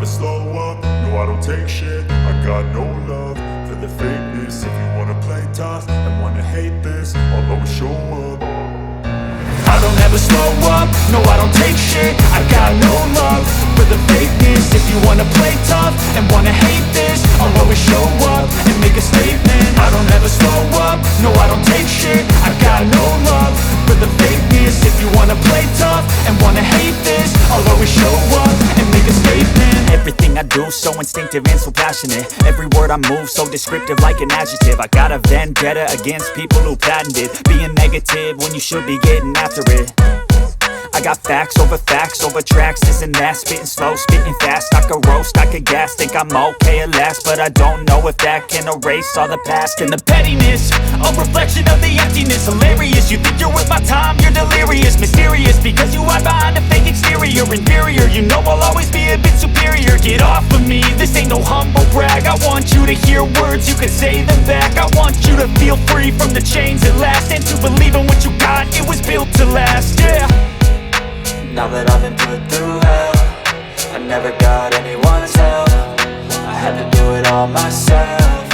slow up, no I don't take shit. I got no love for the fakeness. If you wanna play tough and wanna hate this, I'll always show up. I don't ever slow up, no I don't take shit. I got no love for the fakeness. If you wanna play tough and wanna hate this, I'll always show up and make a statement. I don't ever slow up, no I don't take shit. I got no love for the fakeness. If you wanna play tough and wanna hate this, I'll always show up and make a statement. Everything I do so instinctive and so passionate. Every word I move so descriptive like an adjective. I got a vendetta against people who patented being negative when you should be getting after it. I got facts over tracks, this and that. Spitting slow, spitting fast, I could roast, I could gas. Think I'm okay at last, but I don't know if that can erase all the past. And the pettiness, a reflection of the emptiness. Hilarious, you think you're worth my time, you're delirious. Mysterious, because you hide behind a fake exterior. Inferior, you know I'll always be a bit superior. Get off of me, this ain't no humble brag. I want you to hear words, you can say them back. I want you to feel free from the chains at last, and to believe in what you got, it was built to last, yeah. Now that I've been put through hell, I never got anyone's help. I had to do it all myself.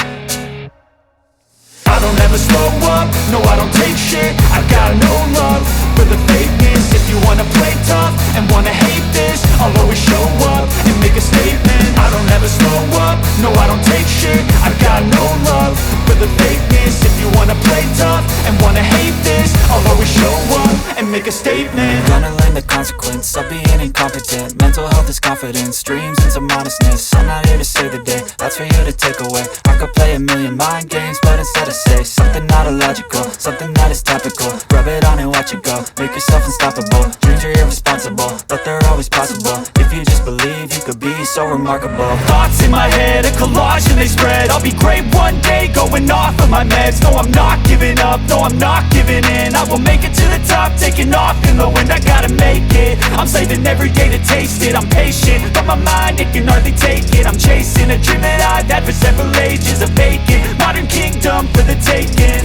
I don't ever slow up, no I don't take shit. I got no love for the fakeness. If you wanna play tough and wanna hate this, I'll always show up and make a statement. I don't ever slow up, no I don't take shit. I got no love for the fakeness. If you wanna play tough and wanna hate this, I'll always show up and make a statement. Gonna learn the consequence of being incompetent. Mental health is confidence, dreams and some honestness. I'm not here to save the day, that's for you to take away. I could play a million mind games, but instead I say something not illogical, something that is topical. Rub it on and watch it go, make yourself unstoppable. Dreams are irresponsible, but they're always possible. If you just believe, you could be so remarkable. Thoughts in my head, a collage and they spread. I'll be great one day, going off of my meds. No, I'm not giving up, no, I'm not giving in. I will make it to the top, taking off in the wind. I gotta make it, I'm saving every day to taste it. I'm patient, but my mind, it can hardly take it. I'm chasing a dream that I've had for several ages. A vacant, modern kingdom for the taking.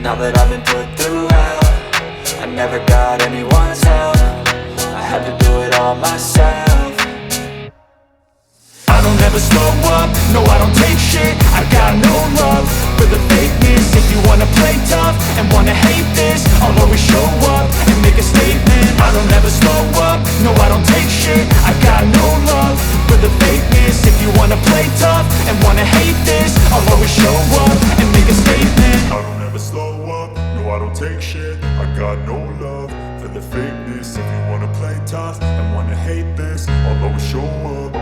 Now that I've been put through hell, I never got anyone's help. I had to do it all myself. I don't ever slow up, no I don't take shit. I got no love for the fakeness. If you wanna play tough and wanna hate this, I'll always show up and make a statement. I don't ever slow up, no I don't take shit. I got no love for the fakeness. If you wanna play tough and wanna hate this, I'll always show up and make a statement. I don't ever slow up, no I don't take shit. I got no love for the fakeness. If you wanna play tough and wanna hate this, I'll always show up.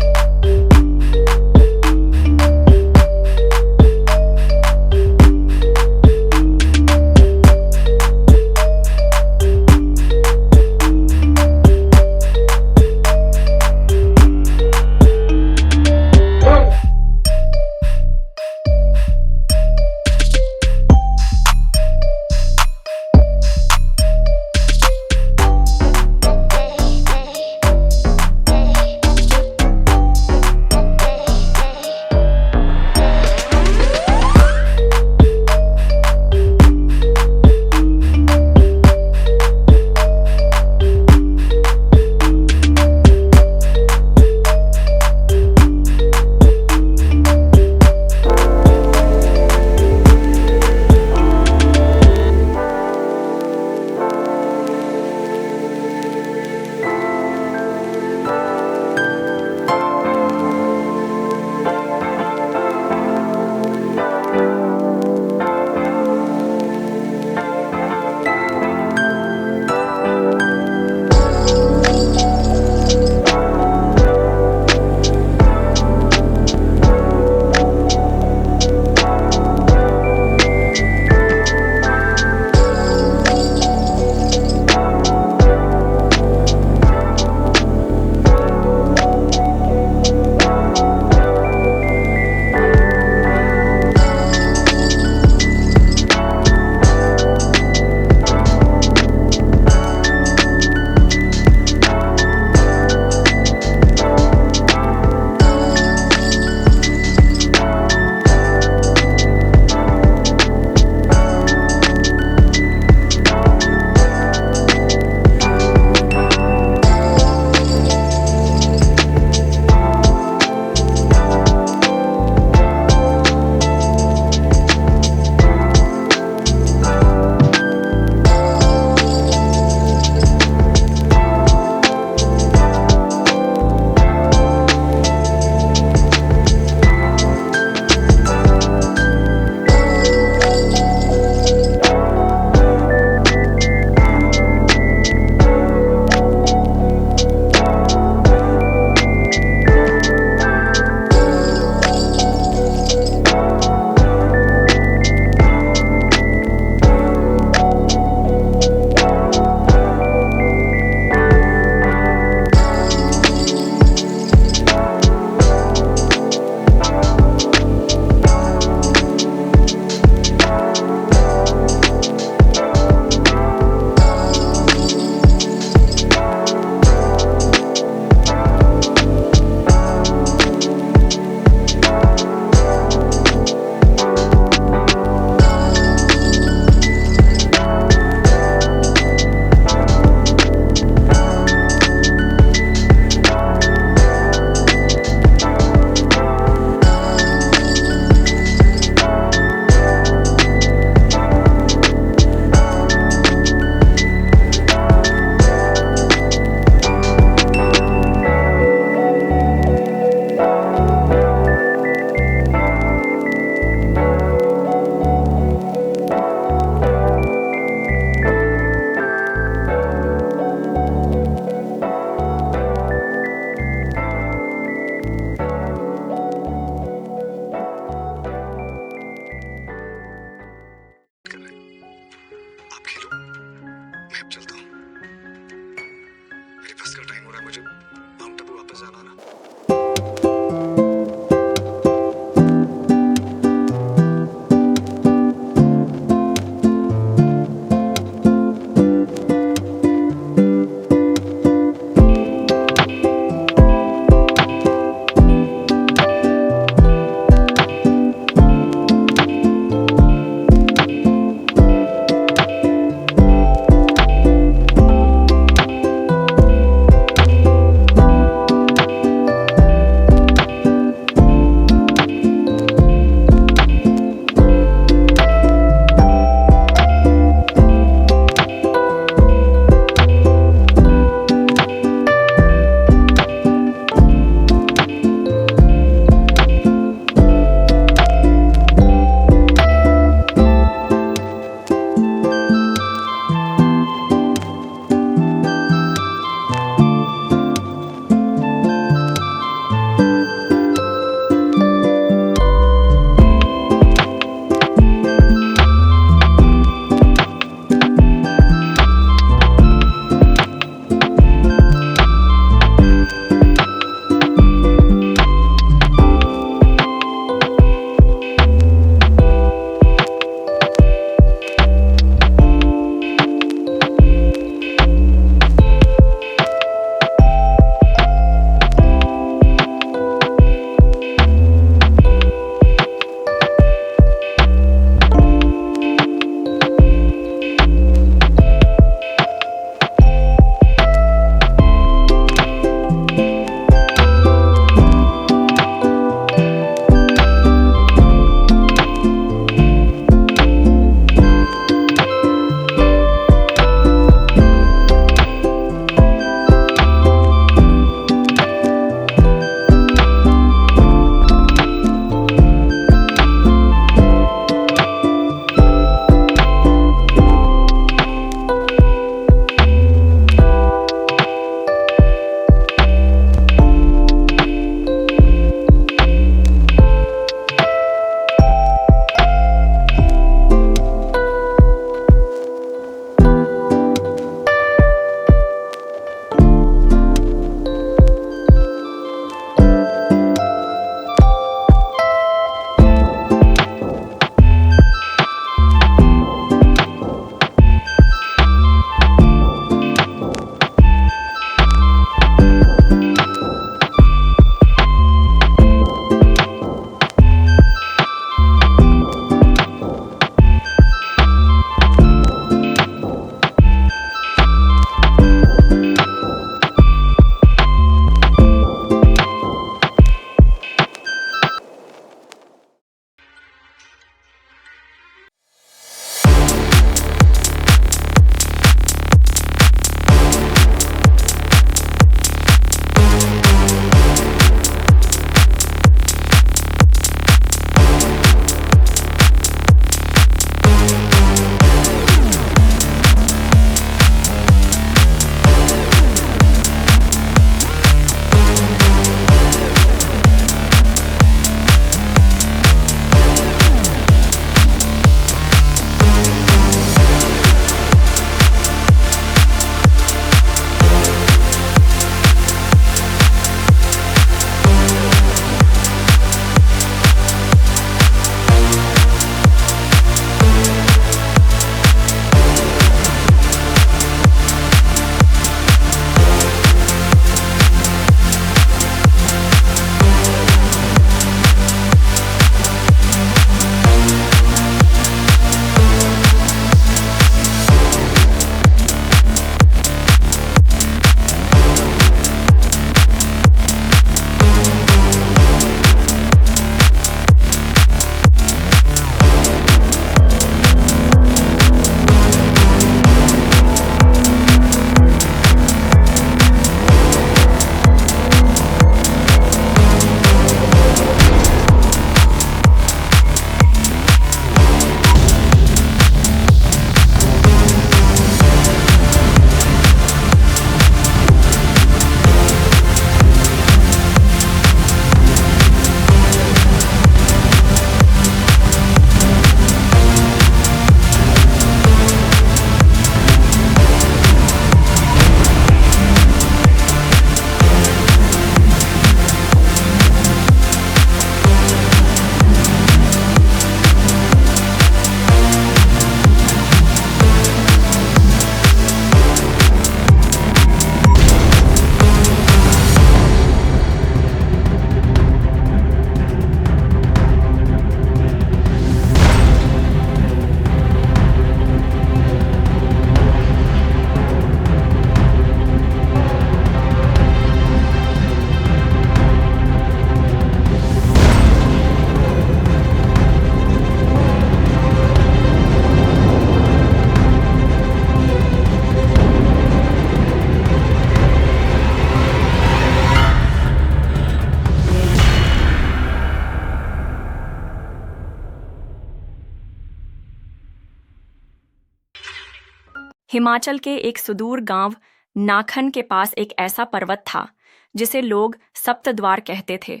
Himachal के एक सुदूर गांव नाखन के पास एक ऐसा पर्वत था जिसे लोग सप्तद्वार कहते थे।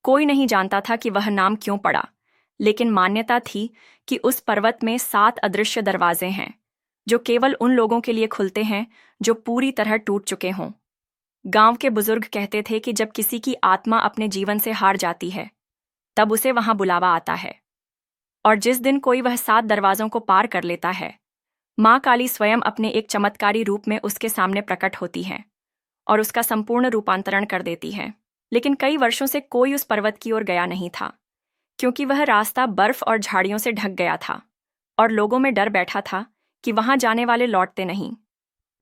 कोई नहीं जानता था कि वह नाम क्यों पड़ा, लेकिन मान्यता थी कि उस पर्वत में 7 अदृश्य दरवाजे हैं जो केवल उन लोगों के लिए खुलते हैं जो पूरी तरह टूट चुके हों। गांव के बुजुर्ग कहते थे कि जब किसी की आत्मा अपने जीवन से हार जाती है, तब उसे वहां बुलावा आता है, और जिस दिन कोई वह 7 दरवाजों को पार कर लेता है, माँ काली स्वयं अपने एक चमत्कारी रूप में उसके सामने प्रकट होती है और उसका संपूर्ण रूपांतरण कर देती है। लेकिन कई वर्षों से कोई उस पर्वत की ओर गया नहीं था, क्योंकि वह रास्ता बर्फ और झाड़ियों से ढक गया था, और लोगों में डर बैठा था कि वहां जाने वाले लौटते नहीं,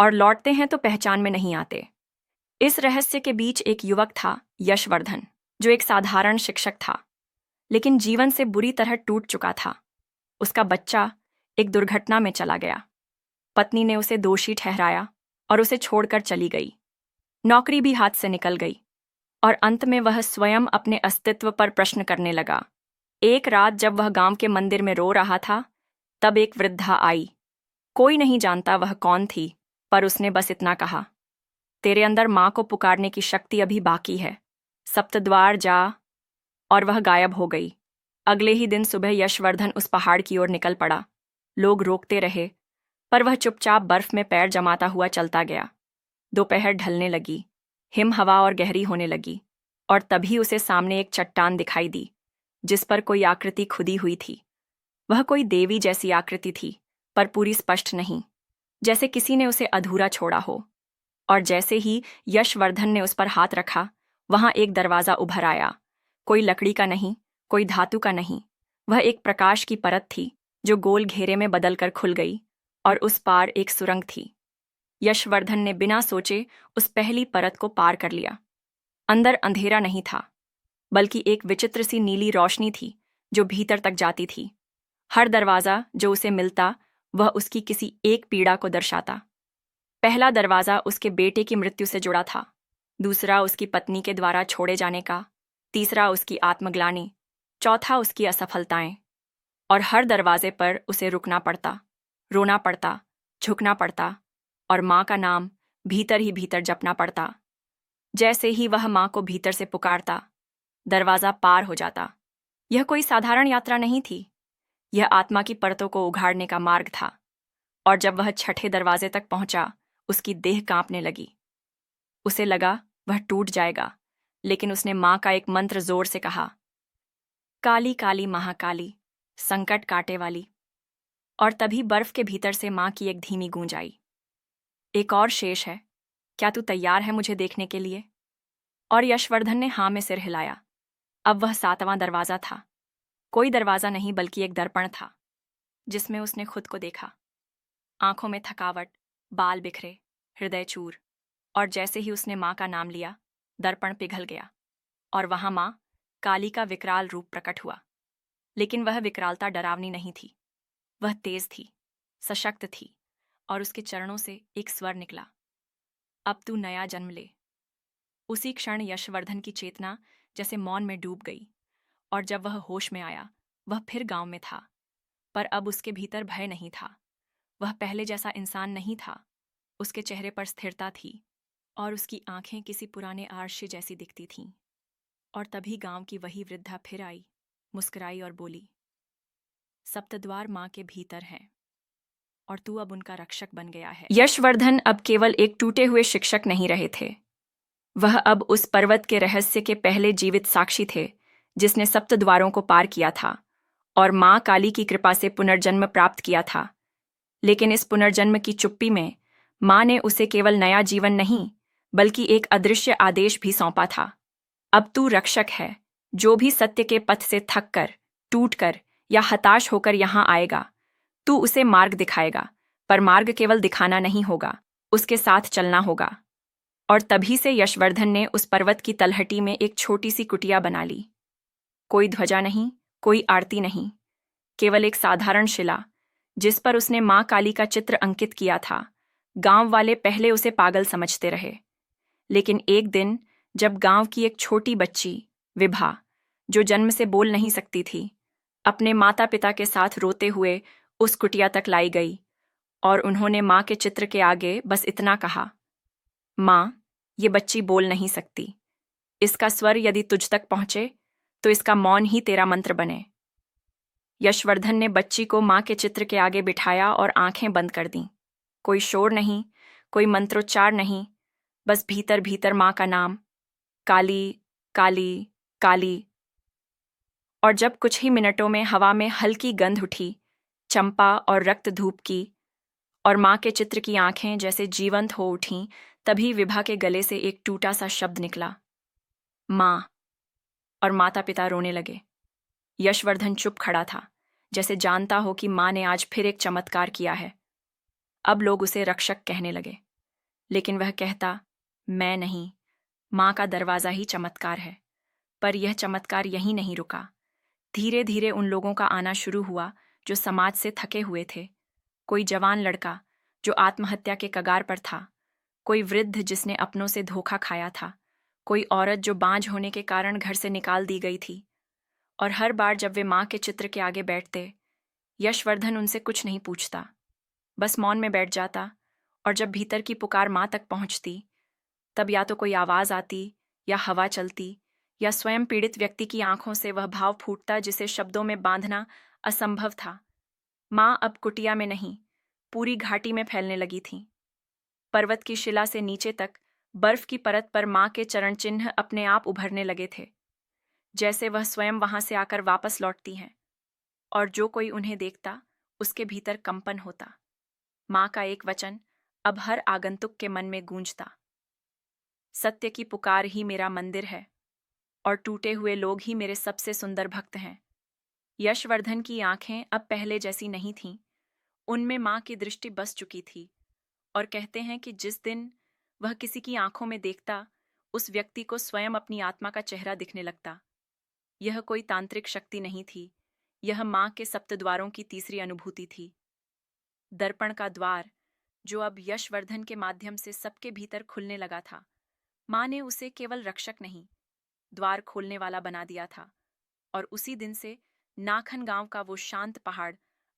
और लौटते हैं तो पहचान में नहीं आते। इस रहस्य के बीच एक युवक था, यशवर्धन, जो एक साधारण शिक्षक था, लेकिन जीवन से बुरी तरह टूट चुका था। उसका बच्चा एक दुर्घटना में चला गया। पत्नी ने उसे दोषी ठहराया और उसे छोड़कर चली गई। नौकरी भी हाथ से निकल गई, और अंत में वह स्वयं अपने अस्तित्व पर प्रश्न करने लगा। एक रात जब वह गांव के मंदिर में रो रहा था, तब एक वृद्धा आई। कोई नहीं जानता वह कौन थी, पर उसने बस इतना कहा, तेरे अंदर माँ को पुकारने की शक्ति अभी बाकी है, सप्तद्वार जा। और वह गायब हो गई। अगले ही दिन सुबह यशवर्धन उस पहाड़ की ओर निकल पड़ा। लोग रोकते रहे, पर वह चुपचाप बर्फ में पैर जमाता हुआ चलता गया। दोपहर ढलने लगी, हिम हवा और गहरी होने लगी, और तभी उसे सामने एक चट्टान दिखाई दी, जिस पर कोई आकृति खुदी हुई थी। वह कोई देवी जैसी आकृति थी, पर पूरी स्पष्ट नहीं, जैसे किसी ने उसे अधूरा छोड़ा हो। और जैसे ही यशवर्धन ने उस पर हाथ रखा, वहां एक दरवाजा उभर आया। कोई लकड़ी का नहीं, कोई धातु का नहीं, वह एक प्रकाश की परत थी जो गोल घेरे में बदलकर खुल गई, और उस पार एक सुरंग थी। यशवर्धन ने बिना सोचे उस पहली परत को पार कर लिया। अंदर अंधेरा नहीं था, बल्कि एक विचित्र सी नीली रोशनी थी जो भीतर तक जाती थी। हर दरवाजा जो उसे मिलता, वह उसकी किसी एक पीड़ा को दर्शाता। पहला दरवाजा उसके बेटे की मृत्यु से जुड़ा था, दूसरा उसकी पत्नी के द्वारा छोड़े जाने का, तीसरा उसकी आत्मग्लानि, चौथा उसकी असफलताएं। और हर दरवाजे पर उसे रुकना पड़ता, रोना पड़ता, झुकना पड़ता, और माँ का नाम भीतर ही भीतर जपना पड़ता। जैसे ही वह माँ को भीतर से पुकारता, दरवाजा पार हो जाता। यह कोई साधारण यात्रा नहीं थी, यह आत्मा की परतों को उघाड़ने का मार्ग था। और जब वह छठे दरवाजे तक पहुंचा, उसकी देह कांपने लगी। उसे लगा वह टूट जाएगा, लेकिन उसने माँ का एक मंत्र जोर से कहा, काली काली महाकाली, संकट काटे वाली। और तभी बर्फ के भीतर से माँ की एक धीमी गूंज आई, एक और शेष है, क्या तू तैयार है मुझे देखने के लिए? और यशवर्धन ने हाँ में सिर हिलाया। अब वह 7वां दरवाजा था। कोई दरवाजा नहीं, बल्कि एक दर्पण था, जिसमें उसने खुद को देखा। आंखों में थकावट, बाल बिखरे, हृदय चूर। और जैसे ही उसने माँ का नाम लिया, दर्पण पिघल गया, और वहां माँ काली का विकराल रूप प्रकट हुआ। लेकिन वह विकरालता डरावनी नहीं थी, वह तेज थी, सशक्त थी, और उसके चरणों से एक स्वर निकला, अब तू नया जन्म ले। उसी क्षण यशवर्धन की चेतना जैसे मौन में डूब गई, और जब वह होश में आया, वह फिर गांव में था, पर अब उसके भीतर भय नहीं था। वह पहले जैसा इंसान नहीं था। उसके चेहरे पर स्थिरता थी, और उसकी आंखें किसी पुराने आरशे जैसी दिखती थीं। और तभी गांव की वही वृद्धा फिर आई, मुस्कुराई और बोली, सप्तद्वार माँ के भीतर हैं, और तू अब उनका रक्षक बन गया है। यशवर्धन अब केवल एक टूटे हुए शिक्षक नहीं रहे थे, वह अब उस पर्वत के रहस्य के पहले जीवित साक्षी थे, जिसने सप्तद्वारों को पार किया था और माँ काली की कृपा से पुनर्जन्म प्राप्त किया था। लेकिन इस पुनर्जन्म की चुप्पी में माँ ने उसे केवल नया जीवन नहीं, बल्कि एक अदृश्य आदेश भी सौंपा था। अब तू रक्षक है। जो भी सत्य के पथ से थक कर, टूट कर या हताश होकर यहाँ आएगा, तू उसे मार्ग दिखाएगा, पर मार्ग केवल दिखाना नहीं होगा, उसके साथ चलना होगा। और तभी से यशवर्धन ने उस पर्वत की तलहटी में एक छोटी सी कुटिया बना ली। कोई ध्वजा नहीं, कोई आरती नहीं, केवल एक साधारण शिला, जिस पर उसने माँ काली का चित्र अंकित किया था। गांव वाले पहले उसे पागल समझते रहे, लेकिन एक दिन जब गांव की एक छोटी बच्ची विभा, जो जन्म से बोल नहीं सकती थी, अपने माता पिता के साथ रोते हुए उस कुटिया तक लाई गई, और उन्होंने माँ के चित्र के आगे बस इतना कहा, माँ, ये बच्ची बोल नहीं सकती। इसका स्वर यदि तुझ तक पहुंचे तो इसका मौन ही तेरा मंत्र बने। यशवर्धन ने बच्ची को माँ के चित्र के आगे बिठाया और आंखें बंद कर दीं। कोई शोर नहीं, कोई मंत्रोच्चार नहीं, बस भीतर भीतर माँ का नाम, काली काली काली। और जब कुछ ही मिनटों में हवा में हल्की गंध उठी, चंपा और रक्त धूप की, और माँ के चित्र की आंखें जैसे जीवंत हो उठीं, तभी विभा के गले से एक टूटा सा शब्द निकला, माँ। और माता पिता रोने लगे। यशवर्धन चुप खड़ा था, जैसे जानता हो कि माँ ने आज फिर एक चमत्कार किया है। अब लोग उसे रक्षक कहने लगे, लेकिन वह कहता, मैं नहीं, माँ का दरवाज़ा ही चमत्कार है। पर यह चमत्कार यहीं नहीं रुका। धीरे धीरे उन लोगों का आना शुरू हुआ जो समाज से थके हुए थे। कोई जवान लड़का जो आत्महत्या के कगार पर था, कोई वृद्ध जिसने अपनों से धोखा खाया था, कोई औरत जो बांझ होने के कारण घर से निकाल दी गई थी। और हर बार जब वे माँ के चित्र के आगे बैठते, यशवर्धन उनसे कुछ नहीं पूछता, बस मौन में बैठ जाता। और जब भीतर की पुकार माँ तक पहुँचती, तब या तो कोई आवाज़ आती, या हवा चलती, या स्वयं पीड़ित व्यक्ति की आंखों से वह भाव फूटता जिसे शब्दों में बांधना असंभव था। माँ अब कुटिया में नहीं, पूरी घाटी में फैलने लगी थी। पर्वत की शिला से नीचे तक बर्फ की परत पर माँ के चरण चिन्ह अपने आप उभरने लगे थे, जैसे वह स्वयं वहां से आकर वापस लौटती हैं। और जो कोई उन्हें देखता, उसके भीतर कंपन होता। माँ का एक वचन अब हर आगंतुक के मन में गूंजता, सत्य की पुकार ही मेरा मंदिर है, और टूटे हुए लोग ही मेरे सबसे सुंदर भक्त हैं। यशवर्धन की आंखें अब पहले जैसी नहीं थीं, उनमें माँ की दृष्टि बस चुकी थी। और कहते हैं कि जिस दिन वह किसी की आंखों में देखता, उस व्यक्ति को स्वयं अपनी आत्मा का चेहरा दिखने लगता। यह कोई तांत्रिक शक्ति नहीं थी, यह माँ के सप्तद्वारों की तीसरी अनुभूति थी। दर्पण का द्वार, जो अब यशवर्धन के माध्यम से सबके भीतर खुलने लगा था। माँ ने उसे केवल रक्षक नहीं, द्वार खोलने वाला बना दिया था। और उसी दिन से नाखन गांव का वो शांत पहाड़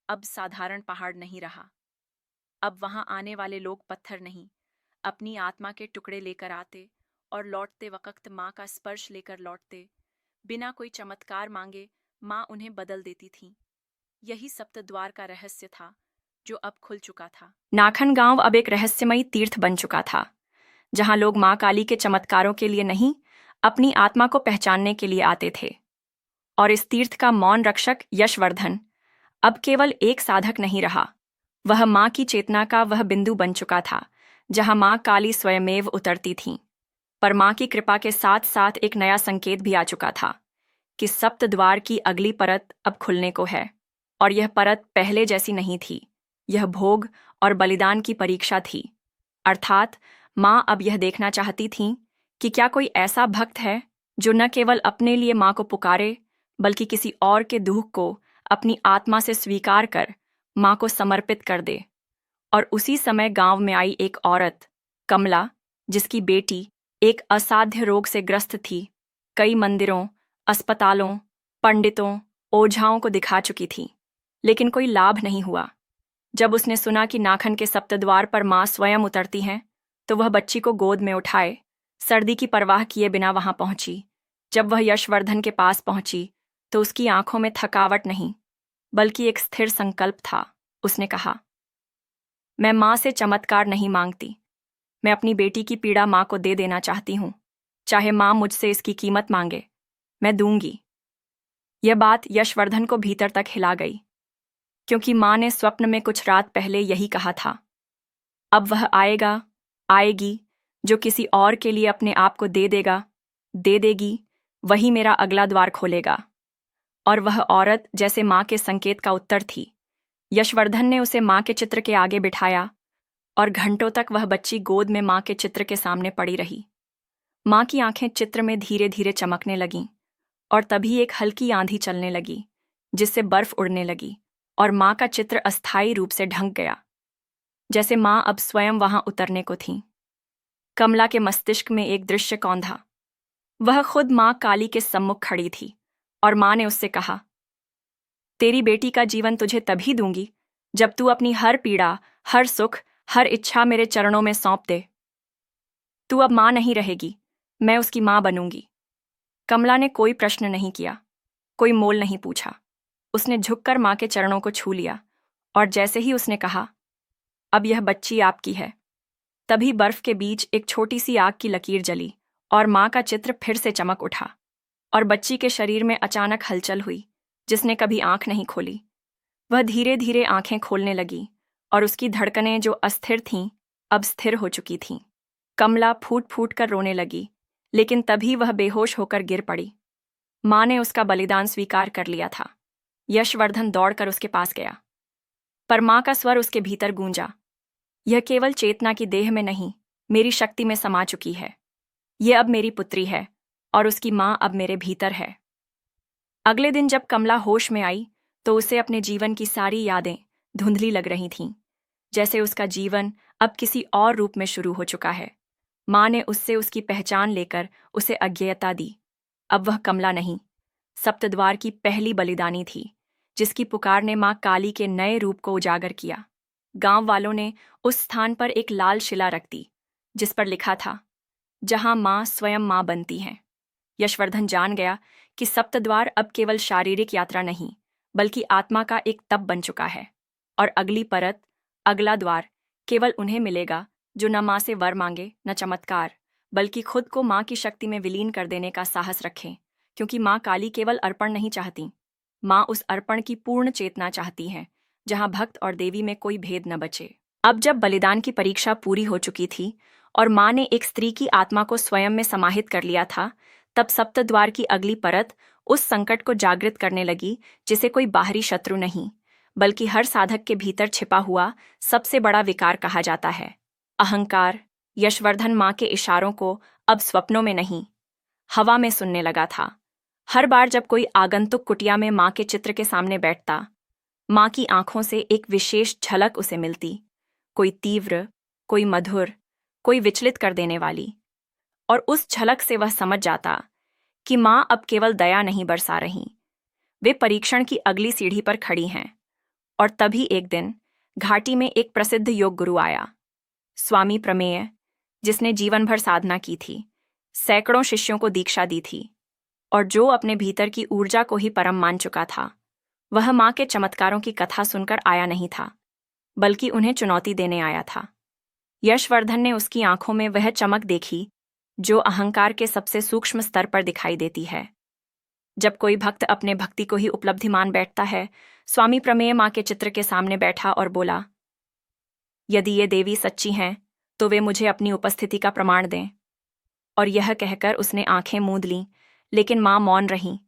अब साधारण पहाड़ नहीं रहा। अब वहां आने वाले लोग पत्थर नहीं, अपनी आत्मा के टुकड़े लेकर आते, और लौटते वक्त माँ का स्पर्श लेकर लौटते। बिना कोई चमत्कार मांगे माँ उन्हें बदल देती थी। यही सप्तद्वार का रहस्य था, जो अब खुल चुका था। नाखन गांव अब एक रहस्यमयी तीर्थ बन चुका था, जहां लोग माँ काली के चमत्कारों के लिए नहीं, अपनी आत्मा को पहचानने के लिए आते थे। और इस तीर्थ का मौन रक्षक यशवर्धन अब केवल एक साधक नहीं रहा, वह माँ की चेतना का वह बिंदु बन चुका था, जहां माँ काली स्वयमेव उतरती थीं। पर माँ की कृपा के साथ साथ एक नया संकेत भी आ चुका था कि सप्तद्वार की अगली परत अब खुलने को है। और यह परत पहले जैसी नहीं थी, यह भोग और बलिदान की परीक्षा थी। अर्थात माँ अब यह देखना चाहती थीं कि क्या कोई ऐसा भक्त है जो न केवल अपने लिए माँ को पुकारे, बल्कि किसी और के दुख को अपनी आत्मा से स्वीकार कर माँ को समर्पित कर दे। और उसी समय गांव में आई एक औरत, कमला, जिसकी बेटी एक असाध्य रोग से ग्रस्त थी, कई मंदिरों, अस्पतालों, पंडितों, ओझाओं को दिखा चुकी थी, लेकिन कोई लाभ नहीं हुआ। जब उसने सुना कि नाखन के सप्तद्वार पर माँ स्वयं उतरती हैं, तो वह बच्ची को गोद में उठाए सर्दी की परवाह किए बिना वहां पहुंची। जब वह यशवर्धन के पास पहुंची, तो उसकी आंखों में थकावट नहीं, बल्कि एक स्थिर संकल्प था। उसने कहा, मैं माँ से चमत्कार नहीं मांगती, मैं अपनी बेटी की पीड़ा माँ को दे देना चाहती हूँ। चाहे माँ मुझसे इसकी कीमत मांगे, मैं दूंगी। यह बात यशवर्धन को भीतर तक हिला गई, क्योंकि माँ ने स्वप्न में कुछ रात पहले यही कहा था। अब वह आएगा, आएगी, जो किसी और के लिए अपने आप को दे देगा, दे देगी, वही मेरा अगला द्वार खोलेगा। और वह औरत जैसे माँ के संकेत का उत्तर थी। यशवर्धन ने उसे माँ के चित्र के आगे बिठाया, और घंटों तक वह बच्ची गोद में माँ के चित्र के सामने पड़ी रही। माँ की आंखें चित्र में धीरे धीरे चमकने लगीं, और तभी एक हल्की आंधी चलने लगी, जिससे बर्फ उड़ने लगी, और माँ का चित्र अस्थायी रूप से ढंक गया, जैसे माँ अब स्वयं वहां उतरने को थीं। कमला के मस्तिष्क में एक दृश्य कौंधा। वह खुद माँ काली के सम्मुख खड़ी थी, और माँ ने उससे कहा, तेरी बेटी का जीवन तुझे तभी दूंगी जब तू अपनी हर पीड़ा, हर सुख, हर इच्छा मेरे चरणों में सौंप दे। तू अब माँ नहीं रहेगी, मैं उसकी माँ बनूंगी। कमला ने कोई प्रश्न नहीं किया, कोई मोल नहीं पूछा। उसने झुककर माँ के चरणों को छू लिया, और जैसे ही उसने कहा, अब यह बच्ची आपकी है, तभी बर्फ के बीच एक छोटी सी आग की लकीर जली और माँ का चित्र फिर से चमक उठा। और बच्ची के शरीर में अचानक हलचल हुई, जिसने कभी आंख नहीं खोली। वह धीरे धीरे आंखें खोलने लगी और उसकी धड़कनें जो अस्थिर थीं, अब स्थिर हो चुकी थीं। कमला फूट फूट कर रोने लगी, लेकिन तभी वह बेहोश होकर गिर पड़ी। माँ ने उसका बलिदान स्वीकार कर लिया था। यशवर्धन दौड़कर उसके पास गया, पर माँ का स्वर उसके भीतर गूंजा, यह केवल चेतना की देह में नहीं, मेरी शक्ति में समा चुकी है। यह अब मेरी पुत्री है और उसकी माँ अब मेरे भीतर है। अगले दिन जब कमला होश में आई तो उसे अपने जीवन की सारी यादें धुंधली लग रही थीं, जैसे उसका जीवन अब किसी और रूप में शुरू हो चुका है। माँ ने उससे उसकी पहचान लेकर उसे अज्ञेयता दी। अब वह कमला नहीं, सप्तद्वार की पहली बलिदानी थी, जिसकी पुकार ने माँ काली के नए रूप को उजागर किया। गांव वालों ने उस स्थान पर एक लाल शिला रख दी, जिस पर लिखा था, जहां माँ स्वयं माँ बनती हैं। यशवर्धन जान गया कि सप्तद्वार अब केवल शारीरिक यात्रा नहीं, बल्कि आत्मा का एक तप बन चुका है। और अगली परत, अगला द्वार केवल उन्हें मिलेगा जो न माँ से वर मांगे, न चमत्कार, बल्कि खुद को माँ की शक्ति में विलीन कर देने का साहस रखें। क्योंकि माँ काली केवल अर्पण नहीं चाहती, माँ उस अर्पण की पूर्ण चेतना चाहती हैं, जहां भक्त और देवी में कोई भेद न बचे। अब जब बलिदान की परीक्षा पूरी हो चुकी थी और माँ ने एक स्त्री की आत्मा को स्वयं में समाहित कर लिया था, तब सप्तद्वार की अगली परत उस संकट को जागृत करने लगी जिसे कोई बाहरी शत्रु नहीं, बल्कि हर साधक के भीतर छिपा हुआ सबसे बड़ा विकार कहा जाता है, अहंकार। यशवर्धन माँ के इशारों को अब स्वप्नों में नहीं, हवा में सुनने लगा था। हर बार जब कोई आगंतुक कुटिया में माँ के चित्र के सामने बैठता, माँ की आंखों से एक विशेष झलक उसे मिलती, कोई तीव्र, कोई मधुर, कोई विचलित कर देने वाली। और उस झलक से वह समझ जाता कि माँ अब केवल दया नहीं बरसा रही, वे परीक्षण की अगली सीढ़ी पर खड़ी हैं। और तभी एक दिन घाटी में एक प्रसिद्ध योग गुरु आया, स्वामी प्रमेय, जिसने जीवन भर साधना की थी, सैकड़ों शिष्यों को दीक्षा दी थी, और जो अपने भीतर की ऊर्जा को ही परम मान चुका था। वह माँ के चमत्कारों की कथा सुनकर आया नहीं था, बल्कि उन्हें चुनौती देने आया था। यशवर्धन ने उसकी आंखों में वह चमक देखी जो अहंकार के सबसे सूक्ष्म स्तर पर दिखाई देती है। जब कोई भक्त अपने भक्ति को ही उपलब्धि मान बैठता है, स्वामी प्रमेय माँ के चित्र के सामने बैठा और बोला, यदि ये देवी सच्ची हैं तो वे मुझे अपनी उपस्थिति का प्रमाण दें। और यह कहकर उसने आंखें मूंद लीं, लेकिन माँ मौन रहीं।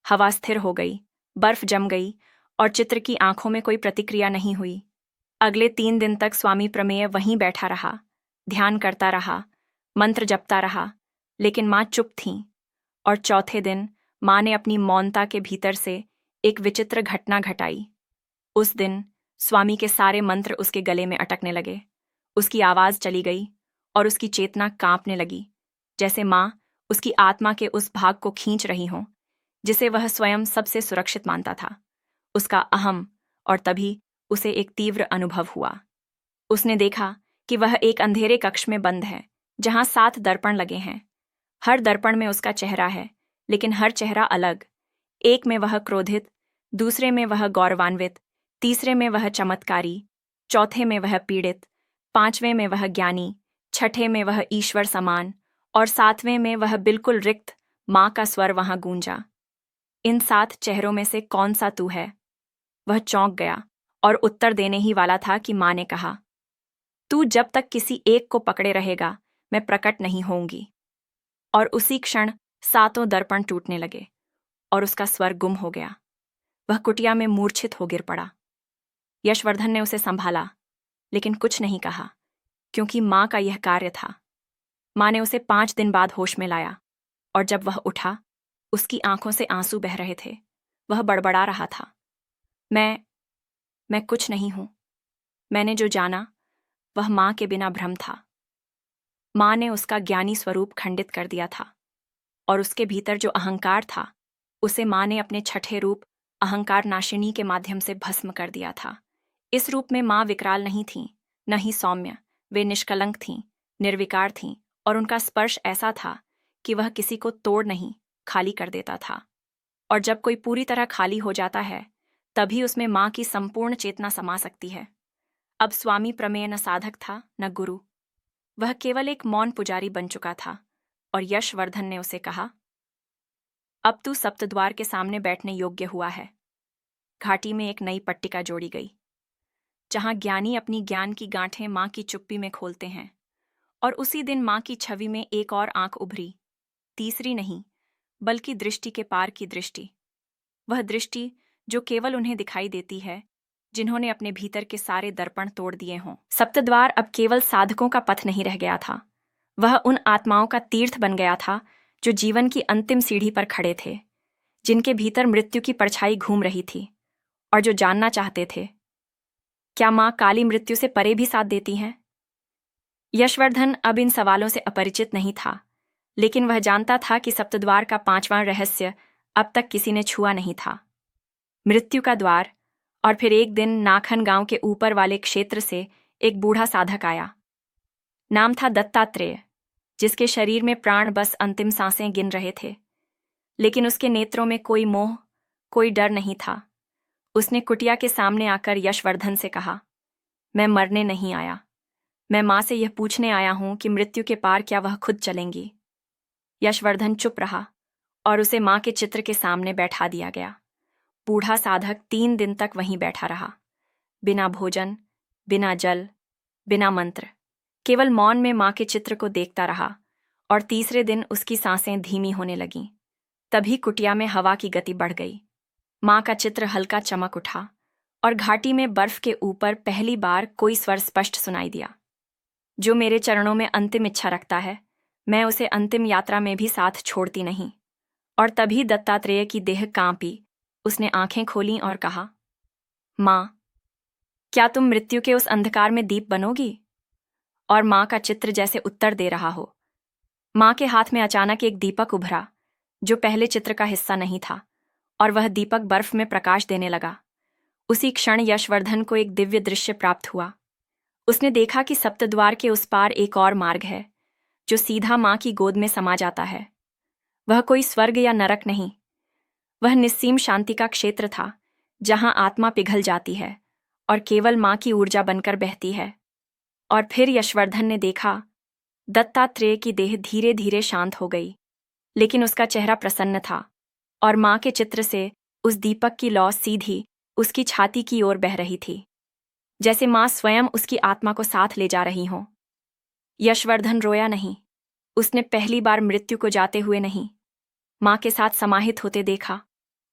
हवा स्थिर हो गई, बर्फ जम गई और चित्र की आंखों में कोई प्रतिक्रिया नहीं हुई। अगले 3 दिन तक स्वामी प्रमेय वहीं बैठा रहा, ध्यान करता रहा, मंत्र जपता रहा, लेकिन माँ चुप थीं। और चौथे दिन माँ ने अपनी मौनता के भीतर से एक विचित्र घटना घटाई। उस दिन स्वामी के सारे मंत्र उसके गले में अटकने लगे, उसकी आवाज़ चली गई और उसकी चेतना कांपने लगी, जैसे माँ उसकी आत्मा के उस भाग को खींच रही हों जिसे वह स्वयं सबसे सुरक्षित मानता था, उसका अहम। और तभी उसे एक तीव्र अनुभव हुआ। उसने देखा कि वह एक अंधेरे कक्ष में बंद है, जहां 7 दर्पण लगे हैं। हर दर्पण में उसका चेहरा है, लेकिन हर चेहरा अलग। एक में वह क्रोधित, दूसरे में वह गौरवान्वित, तीसरे में वह चमत्कारी, चौथे में वह पीड़ित, 5वें में वह ज्ञानी, 6ठे में वह ईश्वर समान, और 7वें में वह बिल्कुल रिक्त। माँ का स्वर वहां गूंजा, इन 7 चेहरों में से कौन सा तू है? वह चौंक गया और उत्तर देने ही वाला था कि माँ ने कहा, तू जब तक किसी एक को पकड़े रहेगा, मैं प्रकट नहीं होऊंगी। और उसी क्षण 7 दर्पण टूटने लगे और उसका स्वर गुम हो गया। वह कुटिया में मूर्छित हो गिर पड़ा। यशवर्धन ने उसे संभाला, लेकिन कुछ नहीं कहा, क्योंकि माँ का यह कार्य था। माँ ने उसे 5 दिन बाद होश में लाया, और जब वह उठा, उसकी आंखों से आंसू बह रहे थे। वह बड़बड़ा रहा था, मैं कुछ नहीं हूं। मैंने जो जाना वह माँ के बिना भ्रम था। माँ ने उसका ज्ञानी स्वरूप खंडित कर दिया था, और उसके भीतर जो अहंकार था, उसे माँ ने अपने 6ठे रूप अहंकार नाशिनी के माध्यम से भस्म कर दिया था। इस रूप में माँ विकराल नहीं थीं, न ही सौम्य। वे निष्कलंक थीं, निर्विकार थीं, और उनका स्पर्श ऐसा था कि वह किसी को तोड़ नहीं, खाली कर देता था। और जब कोई पूरी तरह खाली हो जाता है, तभी उसमें माँ की संपूर्ण चेतना समा सकती है। अब स्वामी प्रमेय न साधक था, न गुरु। वह केवल एक मौन पुजारी बन चुका था, और यशवर्धन ने उसे कहा, अब तू सप्तद्वार के सामने बैठने योग्य हुआ है। घाटी में एक नई पट्टिका जोड़ी गई, जहां ज्ञानी अपनी ज्ञान की गांठें माँ की चुप्पी में खोलते हैं। और उसी दिन माँ की छवि में एक और आंख उभरी, तीसरी नहीं, बल्कि दृष्टि के पार की दृष्टि। वह दृष्टि जो केवल उन्हें दिखाई देती है जिन्होंने अपने भीतर के सारे दर्पण तोड़ दिए हों। सप्तद्वार अब केवल साधकों का पथ नहीं रह गया था, वह उन आत्माओं का तीर्थ बन गया था जो जीवन की अंतिम सीढ़ी पर खड़े थे, जिनके भीतर मृत्यु की परछाई घूम रही थी, और जो जानना चाहते थे, क्या माँ काली मृत्यु से परे भी साथ देती हैं? यशवर्धन अब इन सवालों से अपरिचित नहीं था, लेकिन वह जानता था कि सप्तद्वार का 5वां रहस्य अब तक किसी ने छुआ नहीं था। मृत्यु का द्वार। और फिर एक दिन नाखन गांव के ऊपर वाले क्षेत्र से एक बूढ़ा साधक आया। नाम था दत्तात्रेय, जिसके शरीर में प्राण बस अंतिम सांसें गिन रहे थे, लेकिन उसके नेत्रों में कोई मोह, कोई डर नहीं था। उसने कुटिया के सामने आकर यशवर्धन से कहा, मैं मरने नहीं आया, मैं माँ से यह पूछने आया हूं कि मृत्यु के पार क्या वह खुद चलेंगी। यशवर्धन चुप रहा और उसे माँ के चित्र के सामने बैठा दिया गया। बूढ़ा साधक 3 दिन तक वहीं बैठा रहा, बिना भोजन, बिना जल, बिना मंत्र, केवल मौन में माँ के चित्र को देखता रहा। और तीसरे दिन उसकी सांसें धीमी होने लगीं। तभी कुटिया में हवा की गति बढ़ गई। माँ का चित्र हल्का चमक उठा और घाटी में बर्फ के ऊपर पहली बार कोई स्वर स्पष्ट सुनाई दिया, जो मेरे चरणों में अंतिम इच्छा रखता है, मैं उसे अंतिम यात्रा में भी साथ छोड़ती नहीं। और तभी दत्तात्रेय की देह कांपी। उसने आंखें खोलीं और कहा, माँ, क्या तुम मृत्यु के उस अंधकार में दीप बनोगी? और माँ का चित्र जैसे उत्तर दे रहा हो। माँ के हाथ में अचानक एक दीपक उभरा, जो पहले चित्र का हिस्सा नहीं था, और वह दीपक बर्फ में प्रकाश देने लगा। उसी क्षण यशवर्धन को एक दिव्य दृश्य प्राप्त हुआ। उसने देखा कि सप्तद्वार के उस पार एक और मार्ग है, जो सीधा माँ की गोद में समा जाता है। वह कोई स्वर्ग या नरक नहीं, वह निस्सीम शांति का क्षेत्र था, जहां आत्मा पिघल जाती है और केवल माँ की ऊर्जा बनकर बहती है। और फिर यशवर्धन ने देखा, दत्तात्रेय की देह धीरे धीरे शांत हो गई, लेकिन उसका चेहरा प्रसन्न था, और माँ के चित्र से उस दीपक की लौ सीधी उसकी छाती की ओर बह रही थी, जैसे माँ स्वयं उसकी आत्मा को साथ ले जा रही हो। यशवर्धन रोया नहीं। उसने पहली बार मृत्यु को जाते हुए नहीं, माँ के साथ समाहित होते देखा।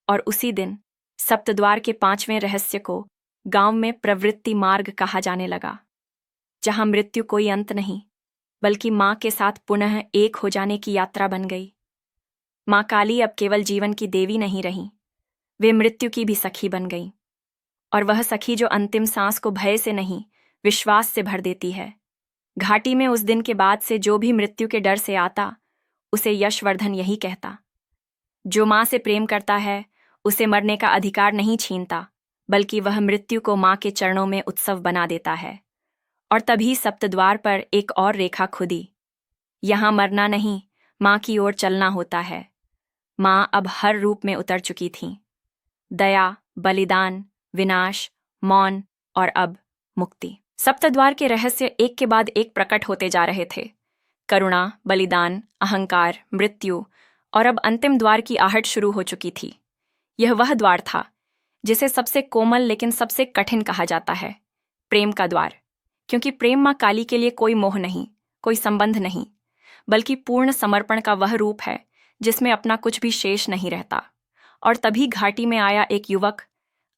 और उसी दिन सप्तद्वार के 5वें रहस्य को गांव में प्रवृत्ति मार्ग कहा जाने लगा, जहां मृत्यु कोई अंत नहीं, बल्कि माँ के साथ पुनः एक हो जाने की यात्रा बन गई। माँ काली अब केवल जीवन की देवी नहीं रही, वे मृत्यु की भी सखी बन गई। और वह सखी जो अंतिम सांस को भय से नहीं, विश्वास से भर देती है। घाटी में उस दिन के बाद से जो भी मृत्यु के डर से आता, उसे यशवर्धन यही कहता, जो माँ से प्रेम करता है उसे मरने का अधिकार नहीं छीनता, बल्कि वह मृत्यु को माँ के चरणों में उत्सव बना देता है। और तभी सप्तद्वार पर एक और रेखा खुदी। यहाँ मरना नहीं, माँ की ओर चलना होता है। माँ अब हर रूप में उतर चुकी थीं, दया, बलिदान, विनाश, मौन और अब मुक्ति। सप्तद्वार के रहस्य एक के बाद एक प्रकट होते जा रहे थे। करुणा, बलिदान, अहंकार, मृत्यु, और अब अंतिम द्वार की आहट शुरू हो चुकी थी। यह वह द्वार था जिसे सबसे कोमल लेकिन सबसे कठिन कहा जाता है, प्रेम का द्वार। क्योंकि प्रेम माँ काली के लिए कोई मोह नहीं, कोई संबंध नहीं, बल्कि पूर्ण समर्पण का वह रूप है जिसमें अपना कुछ भी शेष नहीं रहता। और तभी घाटी में आया एक युवक,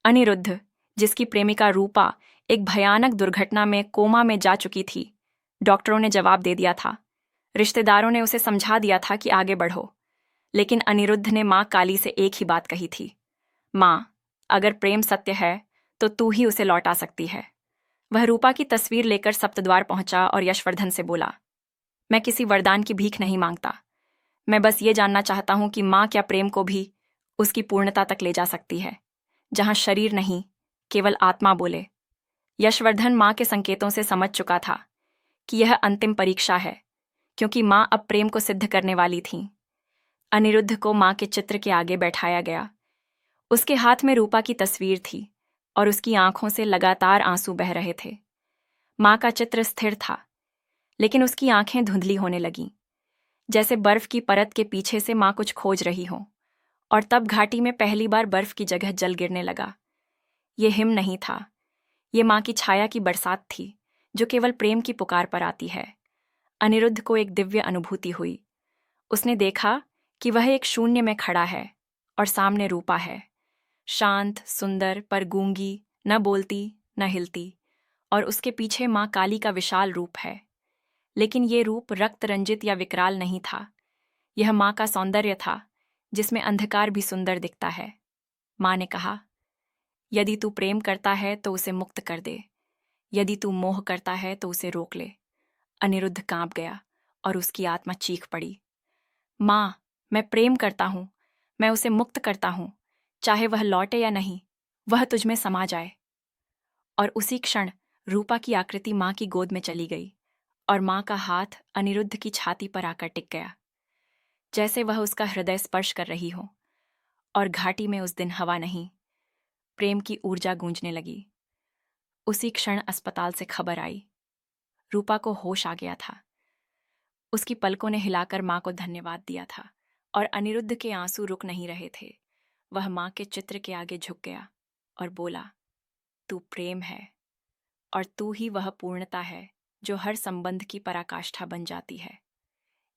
अनिरुद्ध, जिसकी प्रेमिका रूपा एक भयानक दुर्घटना में कोमा में जा चुकी थी। डॉक्टरों ने जवाब दे दिया था, रिश्तेदारों ने उसे समझा दिया था कि आगे बढ़ो, लेकिन अनिरुद्ध ने माँ काली से एक ही बात कही थी, माँ, अगर प्रेम सत्य है तो तू ही उसे लौटा सकती है। वह रूपा की तस्वीर लेकर सप्तद्वार पहुंचा और यशवर्धन से बोला, मैं किसी वरदान की भीख नहीं मांगता, मैं बस ये जानना चाहता हूं कि माँ क्या प्रेम को भी उसकी पूर्णता तक ले जा सकती है, जहां शरीर नहीं, केवल आत्मा बोले। यशवर्धन माँ के संकेतों से समझ चुका था कि यह अंतिम परीक्षा है, क्योंकि माँ अब प्रेम को सिद्ध करने वाली थी। अनिरुद्ध को माँ के चित्र के आगे बैठाया गया। उसके हाथ में रूपा की तस्वीर थी और उसकी आंखों से लगातार आंसू बह रहे थे। माँ का चित्र स्थिर था, लेकिन उसकी आंखें धुंधली होने लगीं, जैसे बर्फ की परत के पीछे से माँ कुछ खोज रही हो। और तब घाटी में पहली बार बर्फ की जगह जल गिरने लगा। ये हिम नहीं था, ये माँ की छाया की बरसात थी, जो केवल प्रेम की पुकार पर आती है। अनिरुद्ध को एक दिव्य अनुभूति हुई। उसने देखा कि वह एक शून्य में खड़ा है और सामने रूपा है, शांत, सुंदर, पर गूंगी, न बोलती न हिलती। और उसके पीछे माँ काली का विशाल रूप है। लेकिन ये रूप रक्त रंजित या विकराल नहीं था। यह माँ का सौंदर्य था, जिसमें अंधकार भी सुंदर दिखता है। माँ ने कहा, यदि तू प्रेम करता है तो उसे मुक्त कर दे, यदि तू मोह करता है तो उसे रोक ले। अनिरुद्ध कांप गया और उसकी आत्मा चीख पड़ी, माँ, मैं प्रेम करता हूँ, मैं उसे मुक्त करता हूँ, चाहे वह लौटे या नहीं, वह तुझ में समा जाए। और उसी क्षण रूपा की आकृति माँ की गोद में चली गई और माँ का हाथ अनिरुद्ध की छाती पर आकर टिक गया, जैसे वह उसका हृदय स्पर्श कर रही हो। और घाटी में उस दिन हवा नहीं, प्रेम की ऊर्जा गूंजने लगी। उसी क्षण अस्पताल से खबर आई। रूपा को होश आ गया था। उसकी पलकों ने हिलाकर माँ को धन्यवाद दिया था और अनिरुद्ध के आंसू रुक नहीं रहे थे। वह माँ के चित्र के आगे झुक गया और बोला, तू प्रेम है और तू ही वह पूर्णता है जो हर संबंध की पराकाष्ठा बन जाती है।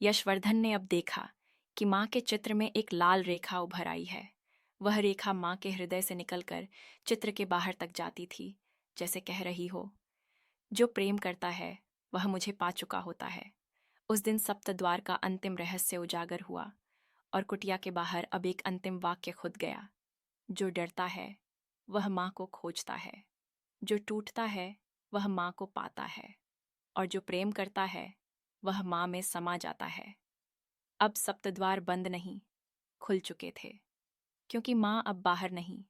यशवर्धन ने अब देखा कि माँ के चित्र में एक लाल रेखा उभर आई है। वह रेखा माँ के हृदय से निकलकर चित्र के बाहर तक जाती थी, जैसे कह रही हो, जो प्रेम करता है वह मुझे पा चुका होता है। उस दिन सप्तद्वार का अंतिम रहस्य उजागर हुआ और कुटिया के बाहर अब एक अंतिम वाक्य खुद गया, जो डरता है वह माँ को खोजता है, जो टूटता है वह माँ को पाता है, और जो प्रेम करता है वह माँ में समा जाता है। अब सप्तद्वार बंद नहीं, खुल चुके थे, क्योंकि माँ अब बाहर नहीं,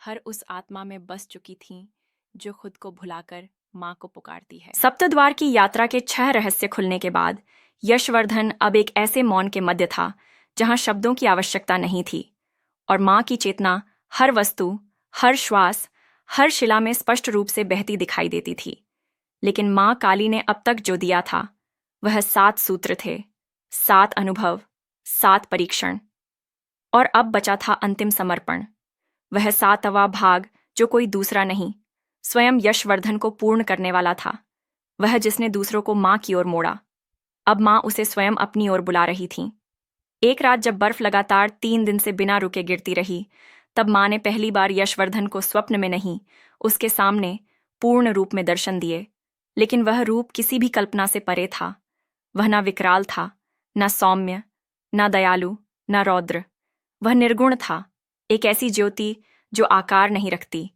हर उस आत्मा में बस चुकी थी जो खुद को भुलाकर माँ को पुकारती है। सप्तद्वार की यात्रा के 6 रहस्य खुलने के बाद यशवर्धन अब एक ऐसे मौन के मध्य था जहां शब्दों की आवश्यकता नहीं थी, और माँ की चेतना हर वस्तु, हर श्वास, हर शिला में स्पष्ट रूप से बहती दिखाई देती थी। लेकिन माँ काली ने अब तक जो दिया था वह 7 सूत्र थे, 7 अनुभव, 7 परीक्षण, और अब बचा था अंतिम समर्पण। वह 7वां भाग जो कोई दूसरा नहीं, स्वयं यशवर्धन को पूर्ण करने वाला था, वह जिसने दूसरों को माँ की ओर मोड़ा। अब माँ उसे स्वयं अपनी ओर बुला रही थी। एक रात जब बर्फ लगातार 3 दिन से बिना रुके गिरती रही, तब माँ ने पहली बार यशवर्धन को स्वप्न में नहीं, उसके सामने पूर्ण रूप में दर्शन दिए। लेकिन वह रूप किसी भी कल्पना से परे था। वह न विकराल था, न सौम्य, न दयालु, न रौद्र। वह निर्गुण था, एक ऐसी ज्योति जो आकार नहीं रखती।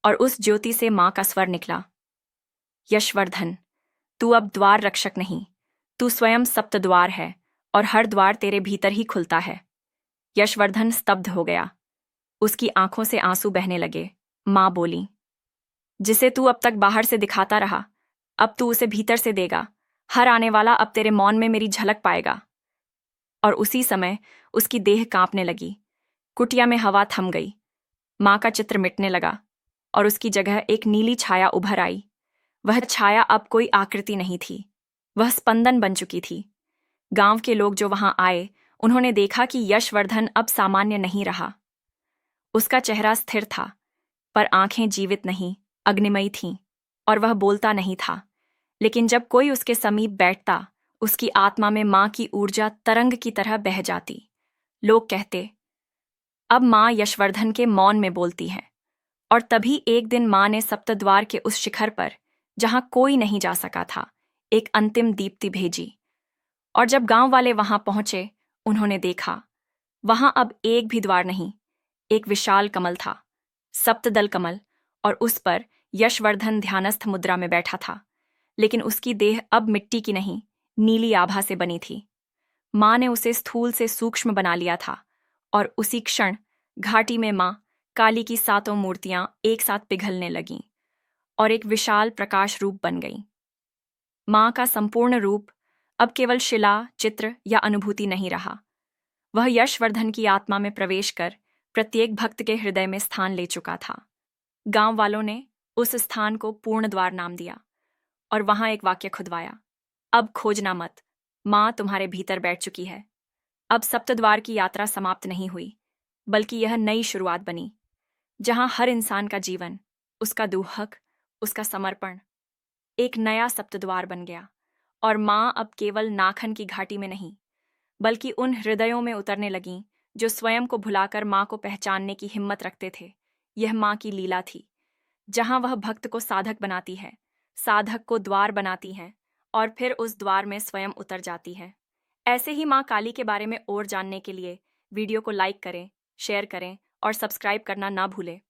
और उस ज्योति से माँ का स्वर निकला, यशवर्धन, तू अब द्वार रक्षक नहीं, तू स्वयं सप्तद्वार है, और हर द्वार तेरे भीतर ही खुलता है। यशवर्धन स्तब्ध हो गया, उसकी आंखों से आंसू बहने लगे। माँ बोली, जिसे तू अब तक बाहर से दिखाता रहा, अब तू उसे भीतर से देगा। हर आने वाला अब तेरे मौन में मेरी झलक पाएगा। और उसी समय उसकी देह कांपने लगी। कुटिया में हवा थम गई। माँ का चित्र मिटने लगा और उसकी जगह एक नीली छाया उभर आई। वह छाया अब कोई आकृति नहीं थी, वह स्पंदन बन चुकी थी। गांव के लोग जो वहां आए, उन्होंने देखा कि यशवर्धन अब सामान्य नहीं रहा। उसका चेहरा स्थिर था, पर आंखें जीवित नहीं, अग्निमयी थीं, और वह बोलता नहीं था। लेकिन जब कोई उसके समीप बैठता, उसकी आत्मा में माँ की ऊर्जा तरंग की तरह बह जाती। लोग कहते, अब माँ यशवर्धन के मौन में बोलती है। और तभी एक दिन माँ ने सप्तद्वार के उस शिखर पर, जहां कोई नहीं जा सका था, एक अंतिम दीप्ति भेजी। और जब गांव वाले वहां पहुंचे, उन्होंने देखा, वहां अब एक भी द्वार नहीं, एक विशाल कमल था, सप्तदल कमल, और उस पर यशवर्धन ध्यानस्थ मुद्रा में बैठा था। लेकिन उसकी देह अब मिट्टी की नहीं, नीली आभा से बनी थी। माँ ने उसे स्थूल से सूक्ष्म बना लिया था, और उसी क्षण घाटी में माँ काली की 7 मूर्तियां एक साथ पिघलने लगीं। और एक विशाल प्रकाश रूप बन गई। माँ का संपूर्ण रूप अब केवल शिला, चित्र या अनुभूति नहीं रहा। वह यशवर्धन की आत्मा में प्रवेश कर प्रत्येक भक्त के हृदय में स्थान ले चुका था। गांव वालों ने उस स्थान को पूर्ण द्वार नाम दिया और वहां एक वाक्य खुदवाया, अब खोजना मत, माँ तुम्हारे भीतर बैठ चुकी है। अब सप्तद्वार की यात्रा समाप्त नहीं हुई, बल्कि यह नई शुरुआत बनी, जहां हर इंसान का जीवन, उसका दुहक, उसका समर्पण एक नया सप्तद्वार बन गया। और माँ अब केवल नाखन की घाटी में नहीं, बल्कि उन हृदयों में उतरने लगीं जो स्वयं को भुलाकर माँ को पहचानने की हिम्मत रखते थे। यह माँ की लीला थी, जहां वह भक्त को साधक बनाती है, साधक को द्वार बनाती है और फिर उस द्वार में स्वयं उतर जाती है। ऐसे ही माँ काली के बारे में और जानने के लिए वीडियो को लाइक करें, शेयर करें और सब्सक्राइब करना ना भूलें।